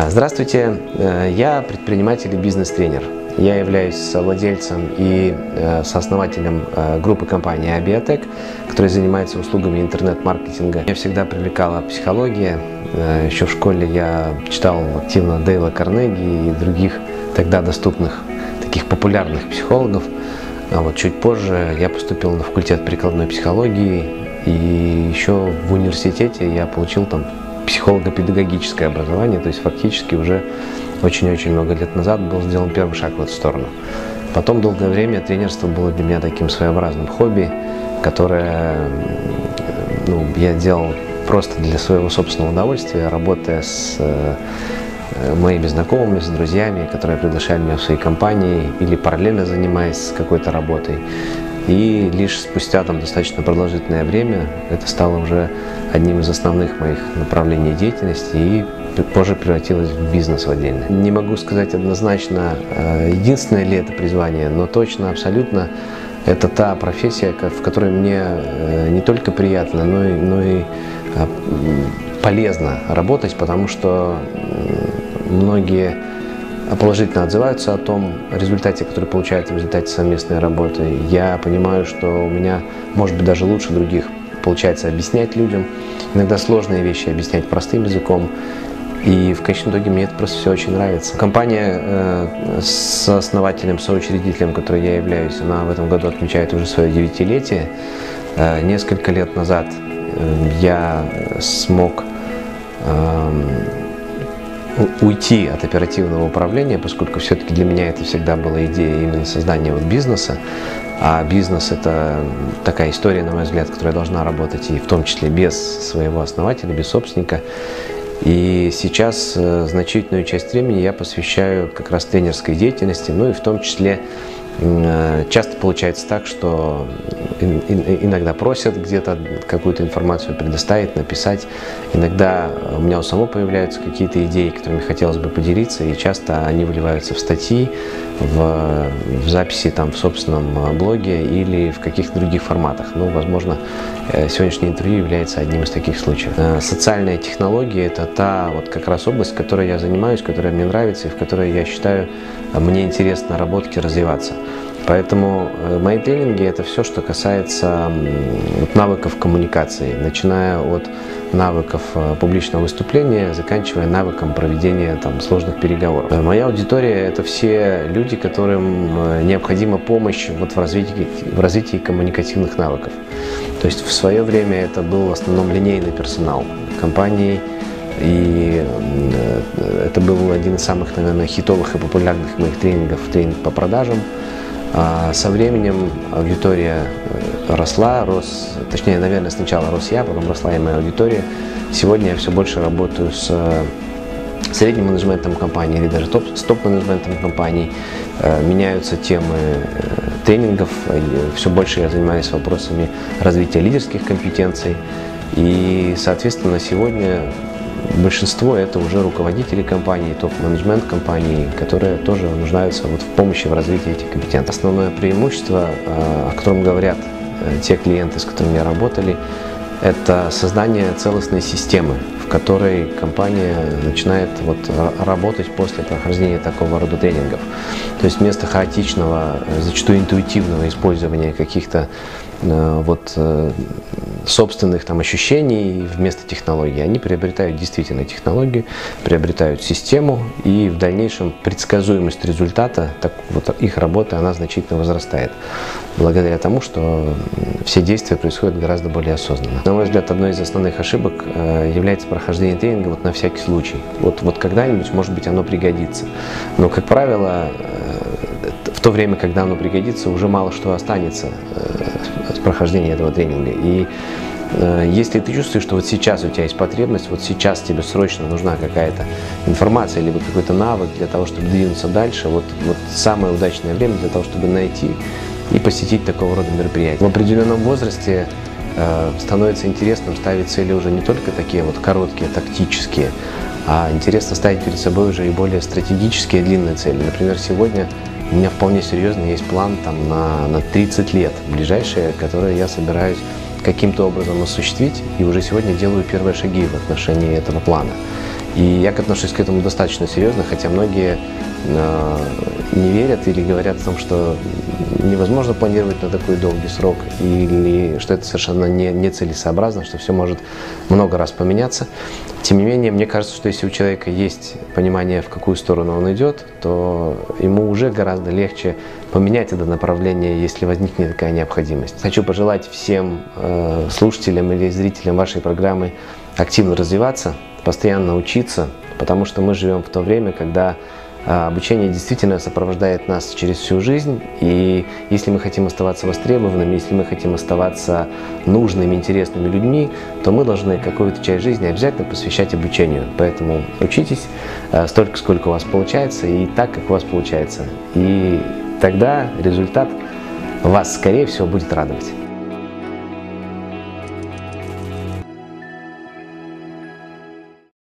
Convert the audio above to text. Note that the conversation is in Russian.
Здравствуйте, я предприниматель и бизнес-тренер. Я являюсь совладельцем и сооснователем группы компании Abiotech, которая занимается услугами интернет-маркетинга. Меня всегда привлекала психология. Еще в школе я читал активно Дейла Карнеги и других тогда доступных таких популярных психологов. А вот чуть позже я поступил на факультет прикладной психологии, и еще в университете я получил там психолого-педагогическое образование, то есть фактически уже очень-очень много лет назад был сделан первый шаг в эту сторону. Потом долгое время тренерство было для меня таким своеобразным хобби, которое я делал просто для своего собственного удовольствия, работая с моими знакомыми, с друзьями, которые приглашали меня в свои компании или параллельно занимаясь какой-то работой. И лишь спустя достаточно продолжительное время это стало уже одним из основных моих направлений деятельности и позже превратилось в бизнес в отдельно. Не могу сказать однозначно, единственное ли это призвание, но точно, абсолютно, это та профессия, в которой мне не только приятно, но и полезно работать, потому что многие положительно отзываются о том результате, который получают в результате совместной работы. Я понимаю, что у меня, может быть, даже лучше других получается объяснять людям. Иногда сложные вещи объяснять простым языком. И в конечном итоге мне это просто все очень нравится. Компания с основателем, соучредителем, которой я являюсь, она в этом году отмечает уже свое 9-летие. Несколько лет назад я смог уйти от оперативного управления, поскольку все-таки для меня это всегда была идея именно создания бизнеса. А бизнес – это такая история, на мой взгляд, которая должна работать и в том числе без своего основателя, без собственника. И сейчас значительную часть времени я посвящаю как раз тренерской деятельности, и в том числе часто получается так, что иногда просят где-то какую-то информацию предоставить, написать. Иногда у меня у самого появляются какие-то идеи, которыми хотелось бы поделиться, и часто они выливаются в статьи, в записи в собственном блоге или в каких-то других форматах. Возможно, сегодняшнее интервью является одним из таких случаев. Социальные технологии – это та как раз область, в которой я занимаюсь, которая мне нравится и в которой я считаю, мне интересно работать и развиваться. Поэтому мои тренинги – это все, что касается навыков коммуникации, начиная от навыков публичного выступления, заканчивая навыком проведения сложных переговоров. Моя аудитория – это все люди, которым необходима помощь в развитии коммуникативных навыков. То есть в свое время это был в основном линейный персонал компании, и это был один из самых, наверное, хитовых и популярных моих тренингов, тренинг по продажам. Со временем аудитория точнее, наверное, сначала рос я, потом росла и моя аудитория. Сегодня я все больше работаю с средним менеджментом компании или даже с топ-менеджментом компаний. Меняются темы тренингов, все больше я занимаюсь вопросами развития лидерских компетенций. И, соответственно, сегодня большинство это уже руководители компаний, топ-менеджмент компаний, которые тоже нуждаются в помощи в развитии этих компетенций. Основное преимущество, о котором говорят те клиенты, с которыми я работали, это создание целостной системы, в которой компания начинает работать после прохождения такого рода тренингов. То есть вместо хаотичного, зачастую интуитивного использования каких-то собственных ощущений вместо технологий, они приобретают действительно технологию, приобретают систему, и в дальнейшем предсказуемость результата их работы, она значительно возрастает, благодаря тому, что все действия происходят гораздо более осознанно. На мой взгляд, одной из основных ошибок является прохождение тренинга на всякий случай. Когда-нибудь, может быть, оно пригодится. Но, как правило, в то время, когда оно пригодится, уже мало что останется с прохождения этого тренинга. И если ты чувствуешь, что сейчас у тебя есть потребность, сейчас тебе срочно нужна какая-то информация, либо какой-то навык для того, чтобы двинуться дальше, самое удачное время для того, чтобы найти и посетить такого рода мероприятия. В определенном возрасте становится интересным ставить цели уже не только такие короткие, тактические, а интересно ставить перед собой уже и более стратегические, длинные цели. Например, сегодня у меня вполне серьезно есть план на 30 лет ближайшие, которые я собираюсь каким-то образом осуществить, и уже сегодня делаю первые шаги в отношении этого плана. И я отношусь к этому достаточно серьезно, хотя многие не верят или говорят о том, что невозможно планировать на такой долгий срок, или что это совершенно нецелесообразно, что все может много раз поменяться. Тем не менее, мне кажется, что если у человека есть понимание, в какую сторону он идет, то ему уже гораздо легче поменять это направление, если возникнет такая необходимость. Хочу пожелать всем слушателям или зрителям вашей программы активно развиваться, постоянно учиться, потому что мы живем в то время, когда обучение действительно сопровождает нас через всю жизнь, и если мы хотим оставаться востребованными, если мы хотим оставаться нужными, интересными людьми, то мы должны какую-то часть жизни обязательно посвящать обучению. Поэтому учитесь столько, сколько у вас получается, и так, как у вас получается. И тогда результат вас, скорее всего, будет радовать.